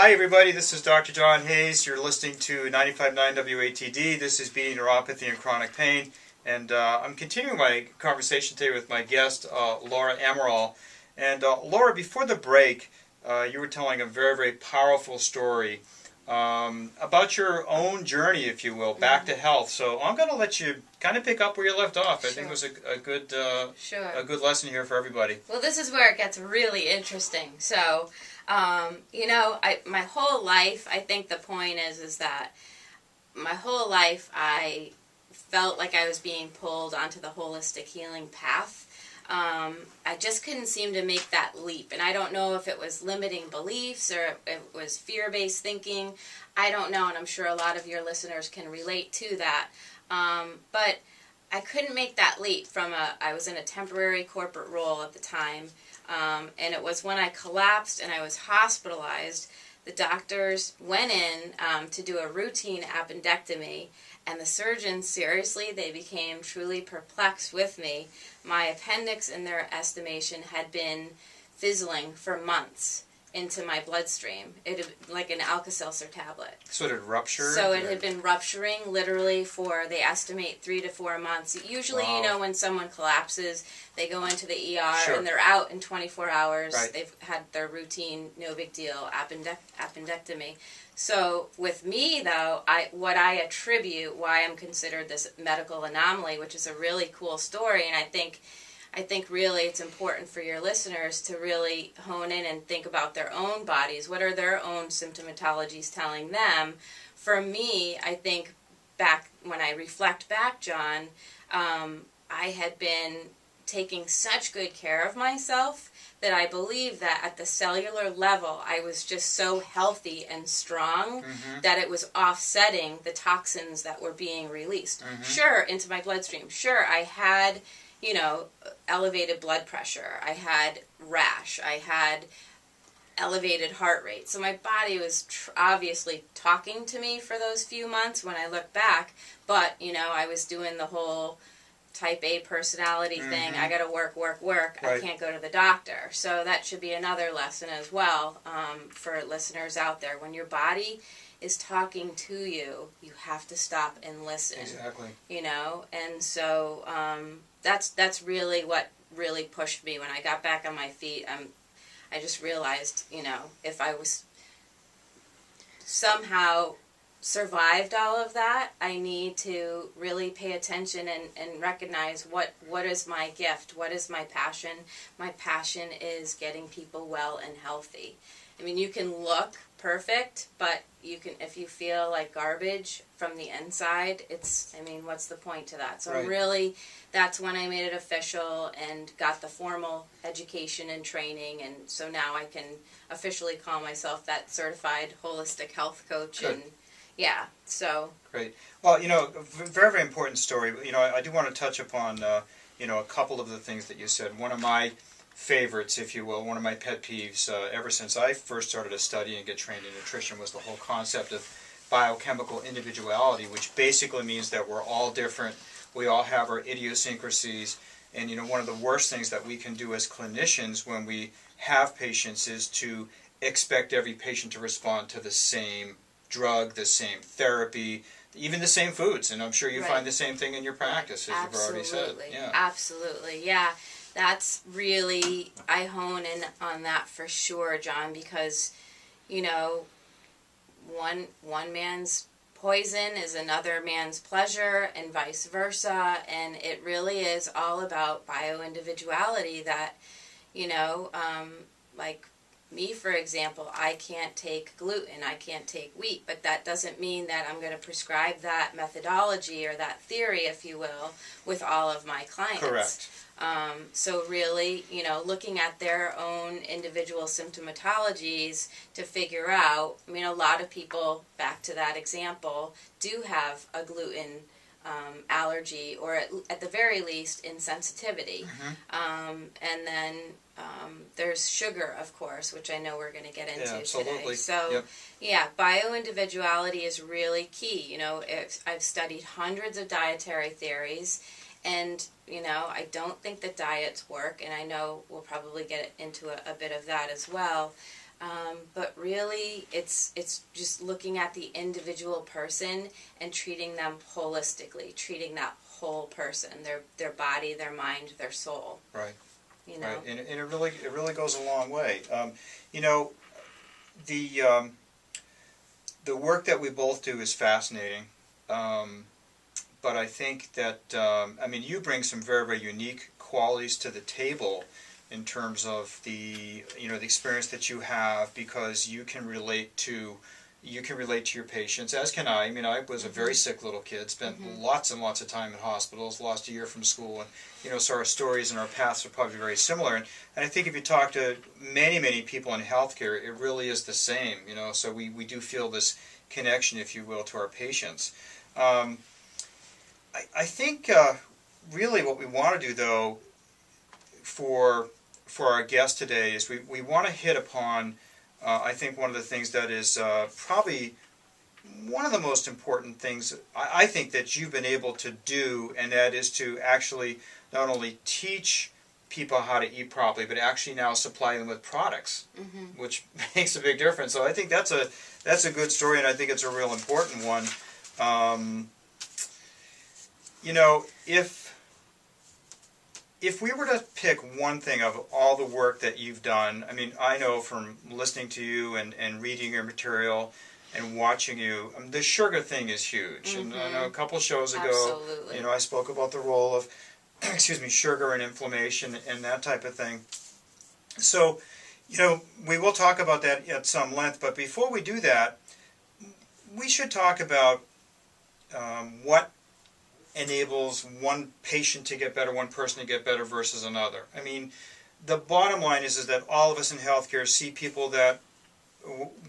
Hi everybody, this is Dr. John Hayes. You're listening to 95.9 WATD. This is Beating Neuropathy and Chronic Pain. And I'm continuing my conversation today with my guest, Lara Amaral. And Lara, before the break, you were telling a very, very powerful story about your own journey, if you will, back to health. So I'm going to let you kind of pick up where you left off. I think it was a good lesson here for everybody. Well, this is where it gets really interesting. So, my whole life, I think the point is that my whole life I felt like I was being pulled onto the holistic healing path. I just couldn't seem to make that leap. And I don't know if it was limiting beliefs or if it was fear-based thinking. I don't know, and I'm sure a lot of your listeners can relate to that. But I couldn't make that leap I was in a temporary corporate role at the time. And it was when I collapsed and I was hospitalized, the doctors went in to do a routine appendectomy, and the surgeons, seriously, they became truly perplexed with me. My appendix, in their estimation, had been fizzling for months into my bloodstream. It had, like an Alka-Seltzer tablet. So it had ruptured? So it had been rupturing literally for, they estimate, 3 to 4 months. Usually, wow. When someone collapses, they go into the ER and they're out in 24 hours. Right. They've had their routine, no big deal, appendectomy. So with me, though, what I attribute, why I'm considered this medical anomaly, which is a really cool story, and I think really it's important for your listeners to really hone in and think about their own bodies. What are their own symptomatologies telling them? For me, I think when I reflect back, John, I had been taking such good care of myself that I believe that at the cellular level I was just so healthy and strong that it was offsetting the toxins that were being released. Sure, into my bloodstream. Sure, I had elevated blood pressure. I had rash. I had elevated heart rate. So my body was obviously talking to me for those few months when I look back. But, I was doing the whole type A personality thing. I got to work. Right. I can't go to the doctor. So that should be another lesson as well for listeners out there. When your body is talking to you, you have to stop and listen. Exactly. And so that's really what really pushed me when I got back on my feet. I just realized, if I was somehow survived all of that, I need to really pay attention and recognize what is my gift, what is my passion. My passion is getting people well and healthy. I mean, you can look perfect, but if you feel like garbage from the inside, what's the point to that? So that's when I made it official and got the formal education and training, and so now I can officially call myself that certified holistic health coach. Good. And so. Great. Well, very, very important story. I do want to touch upon, a couple of the things that you said. One of my favorites, if you will, one of my pet peeves ever since I first started to study and get trained in nutrition was the whole concept of biochemical individuality, which basically means that we're all different. We all have our idiosyncrasies. And, one of the worst things that we can do as clinicians when we have patients is to expect every patient to respond to the same drug, the same therapy, even the same foods. And I'm sure you find the same thing in your practice, as you've already said. Yeah. Absolutely, yeah. That's really, I hone in on that for sure, John, because, one man's poison is another man's pleasure and vice versa, and it really is all about bioindividuality that, like me, for example, I can't take gluten, I can't take wheat, but that doesn't mean that I'm going to prescribe that methodology or that theory, if you will, with all of my clients. Correct. So really, looking at their own individual symptomatologies to figure out, a lot of people, back to that example, do have a gluten allergy, or at the very least, insensitivity. And then there's sugar, of course, which I know we're going to get into today. So, bioindividuality is really key. I've studied hundreds of dietary theories, and, I don't think that diets work, and I know we'll probably get into a bit of that as well. But really, it's just looking at the individual person and treating them holistically, treating that whole person, their body, their mind, their soul. Right. You know? Right. And it really goes a long way. You know, the work that we both do is fascinating. But I think that, I mean, you bring some very, very unique qualities to the table in terms of the experience that you have, because you can relate to your patients, as can I. I mean, I was a very sick little kid, spent lots and lots of time in hospitals, lost a year from school, and so our stories and our paths are probably very similar. And I think if you talk to many, many people in healthcare, it really is the same. So we do feel this connection, if you will, to our patients. I think really what we want to do, though, for our guest today is we want to hit upon, I think, one of the things that is probably one of the most important things I think that you've been able to do, and that is to actually not only teach people how to eat properly, but actually now supply them with products, which makes a big difference. So I think that's a good story, and I think it's a real important one. If we were to pick one thing of all the work that you've done, I mean, I know from listening to you and reading your material and watching you, the sugar thing is huge. And I know a couple shows ago, Absolutely. I spoke about the role of, sugar and inflammation and that type of thing. So, we will talk about that at some length, but before we do that, we should talk about what enables one patient to get better, one person to get better versus another. I mean, the bottom line is that all of us in healthcare see people that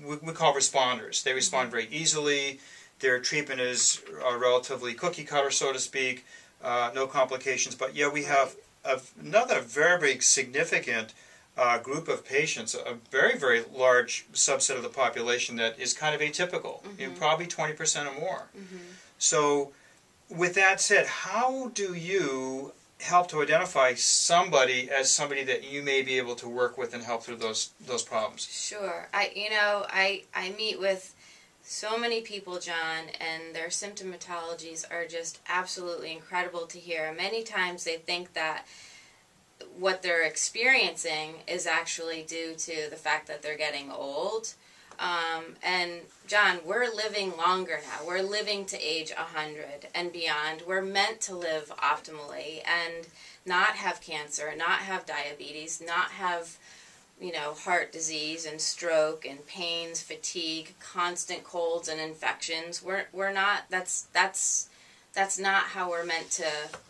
we call responders. They respond very easily. Their treatment is relatively cookie cutter, so to speak, no complications. But yeah, we have another very, very significant group of patients, a very, very large subset of the population that is kind of atypical, probably 20% or more. So, with that said, how do you help to identify somebody as somebody that you may be able to work with and help through those problems? Sure. I meet with so many people, John, and their symptomatologies are just absolutely incredible to hear. Many times they think that what they're experiencing is actually due to the fact that they're getting old. And John, we're living longer now. We're living to age 100 and beyond. We're meant to live optimally and not have cancer, not have diabetes, not have, heart disease and stroke and pains, fatigue, constant colds and infections. We're not. That's not how we're meant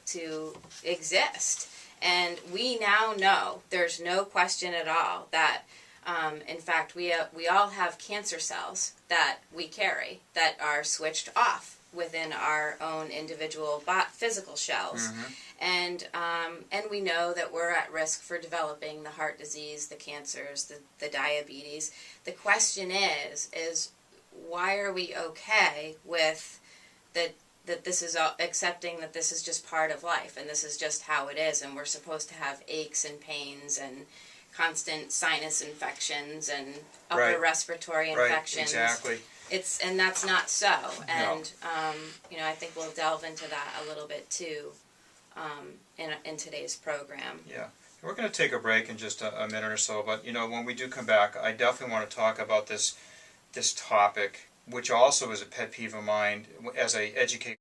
to exist. And we now know, there's no question at all, that in fact, we all have cancer cells that we carry that are switched off within our own individual physical shells, and we know that we're at risk for developing the heart disease, the cancers, the diabetes. The question is why are we okay with that this is accepting that this is just part of life and this is just how it is, and we're supposed to have aches and pains and constant sinus infections and upper respiratory infections. Right, exactly. And that's not so. And no. I think we'll delve into that a little bit too in today's program. Yeah. We're going to take a break in just a minute or so, but when we do come back, I definitely want to talk about this topic, which also is a pet peeve of mine as I educate